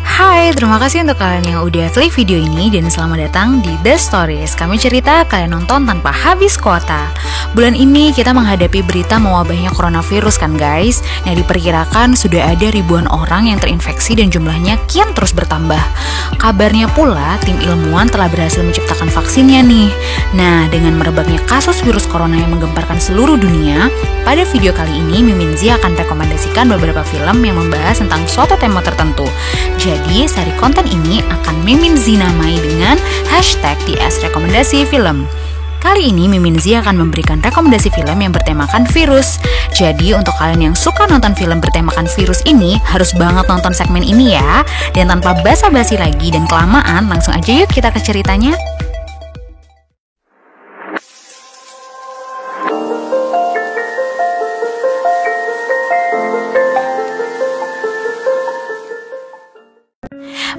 Hai, terima kasih untuk kalian yang udah klik video ini dan selamat datang di The Stories. Kami cerita kalian nonton tanpa habis kuota. Bulan ini kita menghadapi berita mewabahnya coronavirus kan guys. Yang diperkirakan sudah ada ribuan orang yang terinfeksi dan jumlahnya kian terus bertambah. Kabarnya pula tim ilmuwan telah berhasil menciptakan vaksinnya nih. Nah, dengan merebaknya kasus virus corona yang menggemparkan seluruh dunia, pada video kali ini Mimin Z akan rekomendasikan beberapa film yang membahas tentang suatu tema tertentu. Jadi, seri konten ini akan Mimin Z namai dengan hashtag DS Rekomendasi Film. Kali ini Mimin Z akan memberikan rekomendasi film yang bertemakan virus. Jadi untuk kalian yang suka nonton film bertemakan virus ini, harus banget nonton segmen ini ya. Dan tanpa basa-basi lagi dan kelamaan, langsung aja yuk kita ke ceritanya.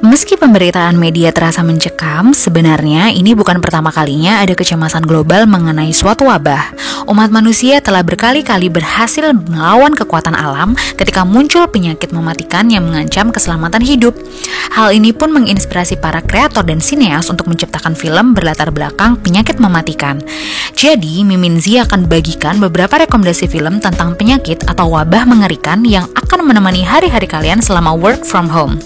Meski pemberitaan media terasa mencekam, sebenarnya ini bukan pertama kalinya ada kecemasan global mengenai suatu wabah. Umat manusia telah berkali-kali berhasil melawan kekuatan alam ketika muncul penyakit mematikan yang mengancam keselamatan hidup. Hal ini pun menginspirasi para kreator dan sineas untuk menciptakan film berlatar belakang penyakit mematikan. Jadi, Mimin Z akan bagikan beberapa rekomendasi film tentang penyakit atau wabah mengerikan yang akan menemani hari-hari kalian selama work from home.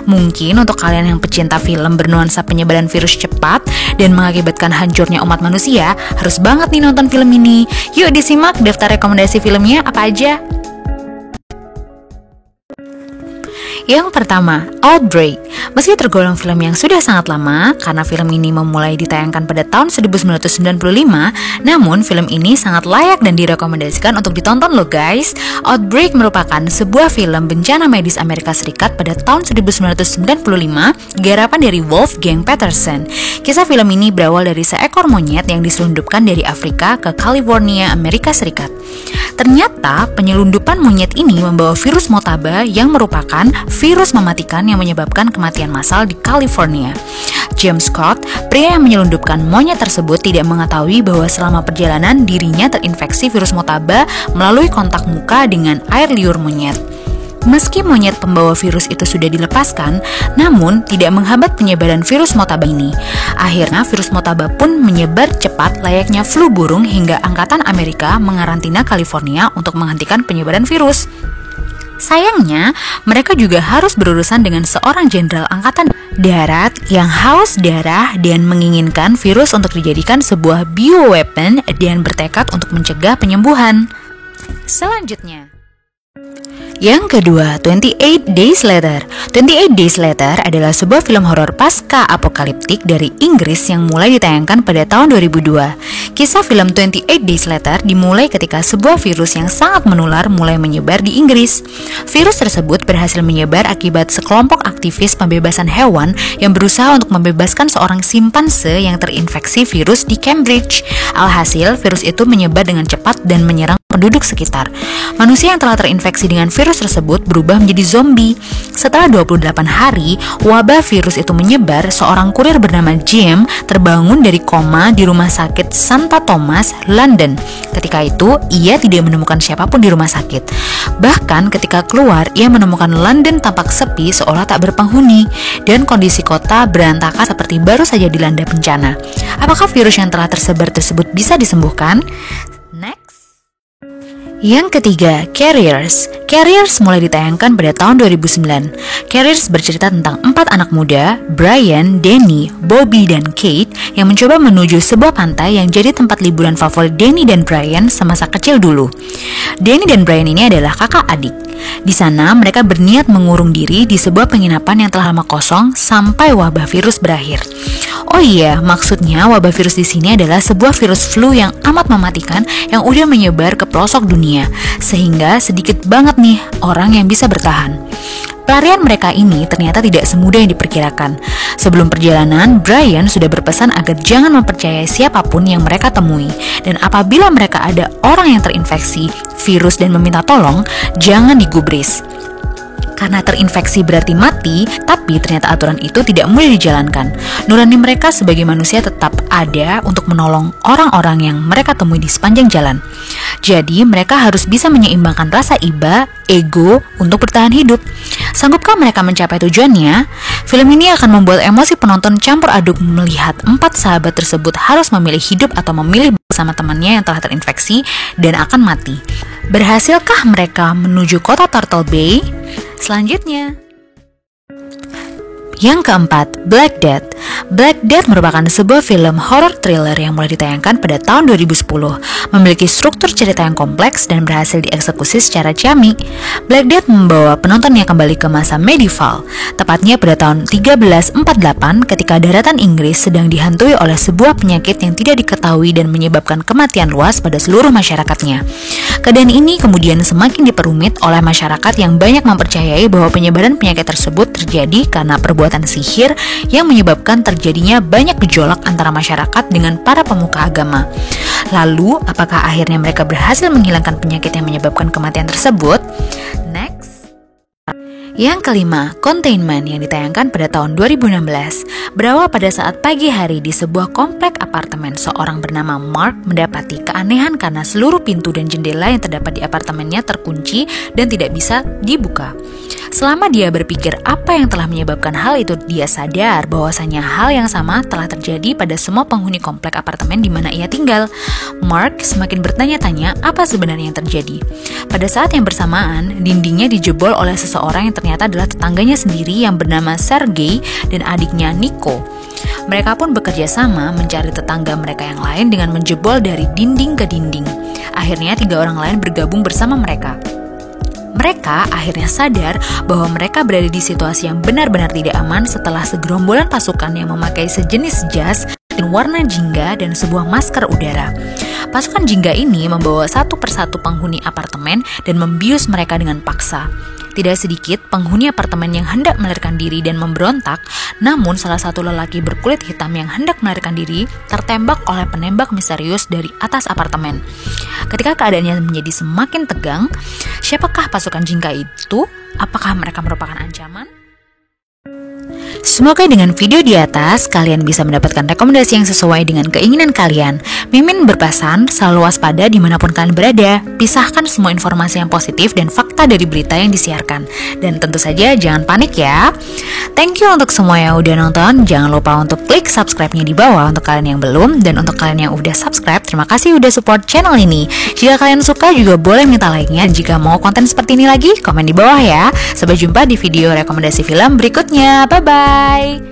Mungkin untuk kalian yang pecinta film bernuansa penyebaran virus cepat dan mengakibatkan hancurnya umat manusia, harus banget nih nonton film ini. Yuk disimak daftar rekomendasi filmnya apa aja. Yang pertama, Outbreak. Meski tergolong film yang sudah sangat lama, karena film ini memulai ditayangkan pada tahun 1995, namun film ini sangat layak dan direkomendasikan untuk ditonton loh guys. Outbreak merupakan sebuah film bencana medis Amerika Serikat pada tahun 1995, garapan dari Wolfgang Petersen. Kisah film ini berawal dari seekor monyet yang diselundupkan dari Afrika ke California, Amerika Serikat. Ternyata penyelundupan monyet ini membawa virus Motaba yang merupakan virus mematikan yang menyebabkan kematian massal di California. James Scott, pria yang menyelundupkan monyet tersebut, tidak mengetahui bahwa selama perjalanan dirinya terinfeksi virus Motaba melalui kontak muka dengan air liur monyet. Meski monyet pembawa virus itu sudah dilepaskan, namun tidak menghambat penyebaran virus Motaba ini. Akhirnya virus Motaba pun menyebar cepat layaknya flu burung hingga Angkatan Amerika mengarantina California untuk menghentikan penyebaran virus. Sayangnya, mereka juga harus berurusan dengan seorang jenderal angkatan darat yang haus darah dan menginginkan virus untuk dijadikan sebuah bioweapon dan bertekad untuk mencegah penyembuhan. Selanjutnya, yang kedua, 28 Days Later. 28 Days Later adalah sebuah film horor pasca apokaliptik dari Inggris yang mulai ditayangkan pada tahun 2002. Kisah film 28 Days Later dimulai ketika sebuah virus yang sangat menular mulai menyebar di Inggris. Virus tersebut berhasil menyebar akibat sekelompok aktivis pembebasan hewan yang berusaha untuk membebaskan seorang simpanse yang terinfeksi virus di Cambridge. Alhasil, virus itu menyebar dengan cepat dan menyerang penduduk sekitar. Manusia yang telah terinfeksi dengan virus tersebut berubah menjadi zombie. Setelah 28 hari, wabah virus itu menyebar, seorang kurir bernama Jim terbangun dari koma di rumah sakit St. Thomas, London. Ketika itu, ia tidak menemukan siapapun di rumah sakit. Bahkan ketika keluar, ia menemukan London tampak sepi seolah tak berpenghuni, dan kondisi kota berantakan seperti baru saja dilanda bencana. Apakah virus yang telah tersebar tersebut bisa disembuhkan? Yang ketiga, Carriers. Carriers mulai ditayangkan pada tahun 2009. Carriers bercerita tentang 4 anak muda, Brian, Danny, Bobby, dan Kate, yang mencoba menuju sebuah pantai yang jadi tempat liburan favorit Danny dan Brian semasa kecil dulu. Danny dan Brian ini adalah kakak adik. Di sana mereka berniat mengurung diri di sebuah penginapan yang telah lama kosong sampai wabah virus berakhir. Oh iya, maksudnya wabah virus di sini adalah sebuah virus flu yang amat mematikan yang udah menyebar ke pelosok dunia, sehingga sedikit banget nih orang yang bisa bertahan. Pelarian mereka ini ternyata tidak semudah yang diperkirakan. Sebelum perjalanan, Brian sudah berpesan agar jangan mempercayai siapapun yang mereka temui, dan apabila mereka ada orang yang terinfeksi virus dan meminta tolong, jangan digubris. Karena terinfeksi berarti mati, tapi ternyata aturan itu tidak mudah dijalankan. Nurani mereka sebagai manusia tetap ada untuk menolong orang-orang yang mereka temui di sepanjang jalan. Jadi mereka harus bisa menyeimbangkan rasa iba, ego untuk bertahan hidup. Sanggupkah mereka mencapai tujuannya? Film ini akan membuat emosi penonton campur aduk melihat 4 sahabat tersebut harus memilih hidup atau memilih bersama temannya yang telah terinfeksi dan akan mati. Berhasilkah mereka menuju kota Turtle Bay? Selanjutnya, yang keempat, Black Death. Black Death merupakan sebuah film horror thriller yang mulai ditayangkan pada tahun 2010, memiliki struktur cerita yang kompleks dan berhasil dieksekusi secara ciamik. Black Death membawa penontonnya kembali ke masa medieval, tepatnya pada tahun 1348 ketika daratan Inggris sedang dihantui oleh sebuah penyakit yang tidak diketahui dan menyebabkan kematian luas pada seluruh masyarakatnya. Keadaan ini kemudian semakin diperumit oleh masyarakat yang banyak mempercayai bahwa penyebaran penyakit tersebut terjadi karena perbuatan sihir yang menyebabkan terjadinya banyak gejolak antara masyarakat dengan para pemuka agama. Lalu, apakah akhirnya mereka berhasil menghilangkan penyakit yang menyebabkan kematian tersebut? Next. Yang kelima, Containment yang ditayangkan pada tahun 2016. Berawal pada saat pagi hari di sebuah komplek apartemen, seorang bernama Mark mendapati keanehan karena seluruh pintu dan jendela yang terdapat di apartemennya terkunci dan tidak bisa dibuka. Selama dia berpikir apa yang telah menyebabkan hal itu, dia sadar bahwasanya hal yang sama telah terjadi pada semua penghuni komplek apartemen di mana ia tinggal. Mark semakin bertanya-tanya apa sebenarnya yang terjadi. Pada saat yang bersamaan, dindingnya dijebol oleh seseorang yang ternyata adalah tetangganya sendiri yang bernama Sergei dan adiknya Nico. Mereka pun bekerja sama mencari tetangga mereka yang lain dengan menjebol dari dinding ke dinding. Akhirnya 3 orang lain bergabung bersama mereka. Mereka akhirnya sadar bahwa mereka berada di situasi yang benar-benar tidak aman setelah segerombolan pasukan yang memakai sejenis jas dan warna jingga dan sebuah masker udara. Pasukan jingga ini membawa satu persatu penghuni apartemen dan membius mereka dengan paksa. Tidak sedikit penghuni apartemen yang hendak melarikan diri dan memberontak, namun salah satu lelaki berkulit hitam yang hendak melarikan diri tertembak oleh penembak misterius dari atas apartemen. Ketika keadaannya menjadi semakin tegang, siapakah pasukan jingga itu? Apakah mereka merupakan ancaman? Semoga dengan video di atas, kalian bisa mendapatkan rekomendasi yang sesuai dengan keinginan kalian. Mimin berpesan, selalu waspada dimanapun kalian berada. Pisahkan semua informasi yang positif dan fakta dari berita yang disiarkan. Dan tentu saja jangan panik ya. Thank you untuk semua yang udah nonton. Jangan lupa untuk klik subscribe-nya di bawah untuk kalian yang belum. Dan untuk kalian yang udah subscribe, terima kasih udah support channel ini. Jika kalian suka juga boleh minta like-nya. Jika mau konten seperti ini lagi, komen di bawah ya. Sampai jumpa di video rekomendasi film berikutnya. Bye-bye.